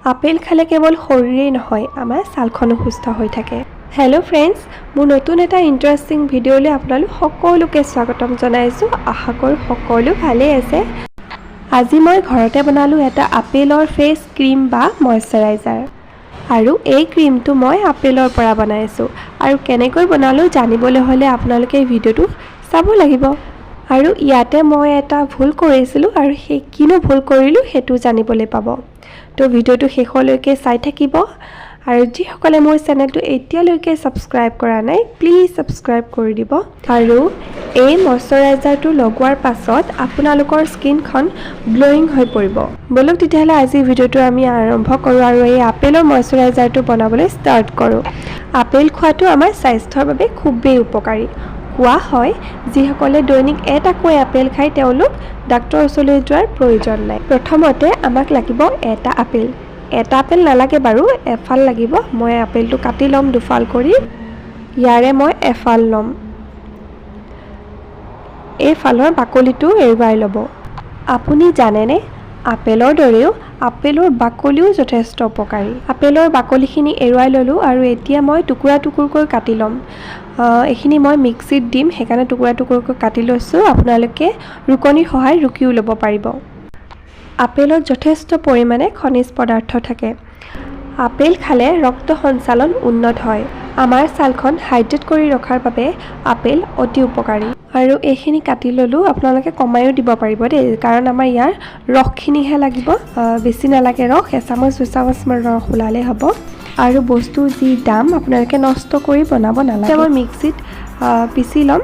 Apple খালে কেৱল শৰীৰেই নহয়, আমাৰ ছালখনো সুস্থ হৈ থাকে। হেল্ল' ফ্ৰেণ্ডছ, মোৰ নতুন এটা ইণ্টাৰেষ্টিং ভিডিঅ'লৈ আপোনালোক সকলোকে স্বাগতম জনাইছোঁ। আশা কৰোঁ সকলো ভালেই আছে। আজি মই ঘৰতে বনালোঁ এটা আপেলৰ ফেচ ক্ৰীম বা ময়শ্চাৰাইজাৰ। আৰু এই ক্ৰীমটো মই আপেলৰ পৰা বনাইছোঁ। আৰু কেনেকৈ বনালোঁ জানিবলৈ হ'লে আপোনালোকে এই ভিডিঅ'টো চাব লাগিব। আৰু ইয়াতে মই এটা ভুল কৰিছিলোঁ আৰু সেই কিনো ভুল কৰিলোঁ সেইটো জানিবলৈ পাব। তো ভিডিঅ'টো শেষলৈকে চাই থাকিব। আৰু যিসকলে মোৰ চেনেলটো এতিয়ালৈকে ছাবস্ক্ৰাইব কৰা নাই প্লিজ ছাবস্ক্ৰাইব কৰি দিব। আৰু এই ময়শ্চাৰাইজাৰটো লগোৱাৰ পাছত আপোনালোকৰ স্কিনখন গ্ল'য়িং হৈ পৰিব। বলক তেতিয়াহ'লে আজি ভিডিঅ'টো আমি আৰম্ভ কৰোঁ আৰু এই আপেলৰ ময়শ্চাৰাইজাৰটো বনাবলৈ ষ্টাৰ্ট কৰোঁ। আপেল খোৱাটো আমাৰ স্বাস্থ্যৰ বাবে খুবেই উপকাৰী। কোৱা হয় যিসকলে দৈনিক এটাকৈ আপেল খায় তেওঁলোক ডাক্তৰৰ ওচৰলৈ যোৱাৰ প্ৰয়োজন নাই। প্ৰথমতে আমাক লাগিব এটা আপেল। এটা আপেল নালাগে বাৰু, এফাল লাগিব। মই আপেলটো কাটি ল'ম দুফাল কৰি। ইয়াৰে মই এফাল ল'ম। এই ফালৰ বাকলিটো এৰুৱাই ল'ব। আপুনি জানেনে আপেলৰ দৰেও আপেলৰ বাকলিও যথেষ্ট উপকাৰী। আপেলৰ বাকলিখিনি এৰুৱাই ল'লোঁ আৰু এতিয়া মই টুকুৰা টুকুৰকৈ কাটি ল'ম। এইখিনি মই মিক্সিত দিম, সেইকাৰণে টুকুৰা টুকুৰকৈ কাটি লৈছোঁ। আপোনালোকে ৰুকনিৰ সহায়ত ৰুকিও ল'ব পাৰিব। আপেলত যথেষ্ট পৰিমাণে খনিজ পদাৰ্থ থাকে। আপেল খালে ৰক্ত সঞ্চালন উন্নত হয়। আমাৰ ছালখন হাইড্ৰেট কৰি ৰখাৰ বাবে আপেল অতি উপকাৰী। আৰু এইখিনি কাটি ল'লোঁ, আপোনালোকে কমায়ো দিব পাৰিব দেই, কাৰণ আমাৰ ইয়াৰ ৰসখিনিহে লাগিব, বেছি নালাগে ৰস। এচামুচ দুচামুচমান ৰস ওলালেই হ'ব। আৰু বস্তু যি দাম আপোনালোকে নষ্ট কৰি বনাব নালাগে। মই মিক্সিত পিচি ল'ম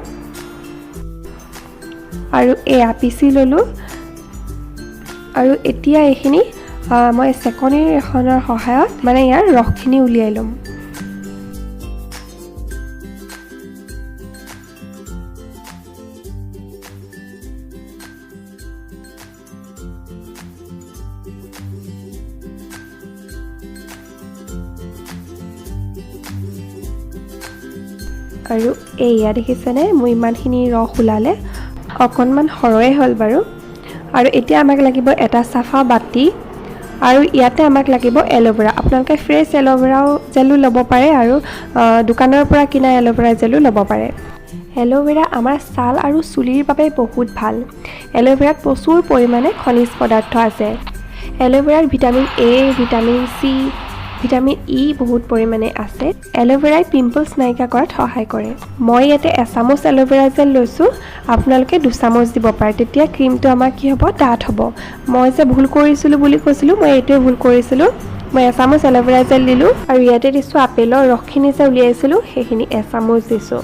আৰু এয়া পিচি ল'লোঁ। আৰু এতিয়া এইখিনি মই চেকনি এখনৰ সহায়ত মানে ইয়াৰ ৰসখিনি উলিয়াই ল'ম। আৰু এয়া দেখিছেনে মোৰ ইমানখিনি ৰস ওলালে, অকণমান সৰহে হ'ল বাৰু। আৰু এতিয়া আমাক লাগিব এটা চাফা বাতি আৰু ইয়াতে আমাক লাগিব এল'ভেৰা। আপোনালোকে ফ্ৰেছ এল'ভেৰাও জেলো ল'ব পাৰে আৰু দোকানৰ পৰা কিনা এল'ভেৰা জেলো ল'ব পাৰে। এল'ভেৰা আমাৰ ছাল আৰু চুলিৰ বাবে বহুত ভাল। এল'ভেৰাত প্ৰচুৰ পৰিমাণে খনিজ পদাৰ্থ আছে। এল'ভেৰাত vitamin A, vitamin C, vitamin E বহুত পৰিমাণে আছে। এল'ভেৰাই পিম্পলছ নাইকিয়া কৰাত সহায় কৰে। মই ইয়াতে এচামুচ এল'ভেৰা জেল লৈছোঁ, আপোনালোকে দুচামুচ দিব পাৰে, তেতিয়া ক্ৰীমটো আমাৰ কি হ'ব, ডাঠ হ'ব। মই যে ভুল কৰিছিলোঁ বুলি কৈছিলোঁ, মই এইটোৱে ভুল কৰিছিলোঁ। মই এচামুচ এল'ভেৰা জেল দিলোঁ আৰু ইয়াতে দিছোঁ আপেলৰ ৰসখিনি যে উলিয়াইছিলোঁ সেইখিনি এচামুচ দিছোঁ।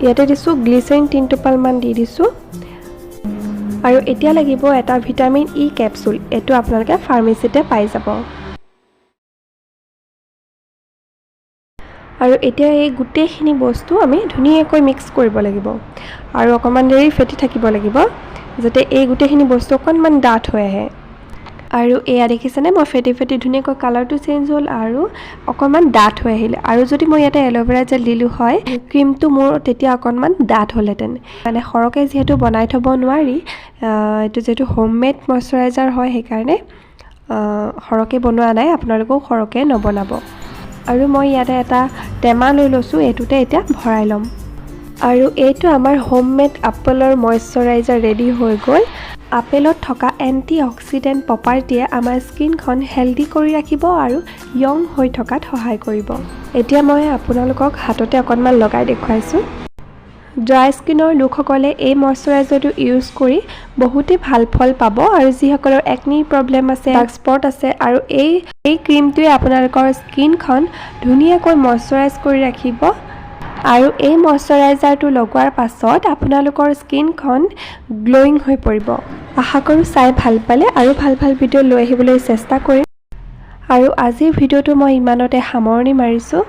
ইয়াতে দিছোঁ গ্লিচাৰিন 3 টোপালমান দি দিছোঁ। আৰু এতিয়া লাগিব এটা ভিটামিন ই কেপচুল। এইটো আপোনালোকে ফাৰ্মেচিতে পাই যাব। আৰু এতিয়া এই গোটেইখিনি বস্তু আমি ধুনীয়াকৈ মিক্স কৰিব লাগিব আৰু অকণমান দেৰি ফেটি থাকিব লাগিব যাতে এই গোটেইখিনি বস্তু অকণমান ডাঠ হৈ আহে। আৰু এয়া দেখিছেনে মই ফেটি ফেটি ধুনীয়াকৈ কালাৰটো চেঞ্জ হ'ল আৰু অকণমান ডাঠ হৈ আহিলে। আৰু যদি মই ইয়াতে এল'ভেৰা জেল দিলোঁ হয় ক্ৰীমটো মোৰ তেতিয়া অকণমান ডাঠ হ'লহেঁতেন। মানে সৰহকৈ যিহেতু বনাই থ'ব নোৱাৰি, এইটো যিহেতু হোমমেড ময়শ্চাৰাইজাৰ হয় সেইকাৰণে সৰহকৈ বনোৱা নাই, আপোনালোকেও সৰহকৈ নবনাব। আৰু মই ইয়াতে এটা টেমা লৈ লৈছোঁ, এইটোতে এতিয়া ভৰাই ল'ম। আৰু এইটো আমাৰ হোমমেড আপেলৰ ময়শ্চাৰাইজাৰ ৰেডি হৈ গ'ল। আপেলত থকা এণ্টি অক্সিডেণ্ট প্ৰপাৰ্টিয়ে আমাৰ স্কিনখন হেল্ডি কৰি ৰাখিব আৰু য়ং হৈ থকাত সহায় কৰিব। এতিয়া মই আপোনালোকক হাততে অকণমান লগাই দেখুৱাইছোঁ। ড্ৰাই স্কিনৰ লোকসকলে এই ময়শ্চাৰাইজাৰটো ইউজ কৰি বহুতেই ভাল ফল পাব। আৰু যিসকলৰ একনি প্ৰব্লেম আছে, ডাৰ্ক স্পট আছে, আৰু এই ক্ৰীমটোৱে আপোনালোকৰ স্কিনখন ধুনীয়াকৈ ময়শ্চাৰাইজ কৰি ৰাখিব। আৰু এই ময়শ্চাৰাইজাৰটো লগোৱাৰ পাছত আপোনালোকৰ স্কিনখন গ্ল'য়িং হৈ পৰিব। আশা কৰোঁ চাই ভাল পালে আৰু ভাল ভাল ভিডিঅ' লৈ আহিবলৈ চেষ্টা কৰিম। আৰু আজিৰ ভিডিঅ'টো মই ইমানতে সামৰণি মাৰিছোঁ।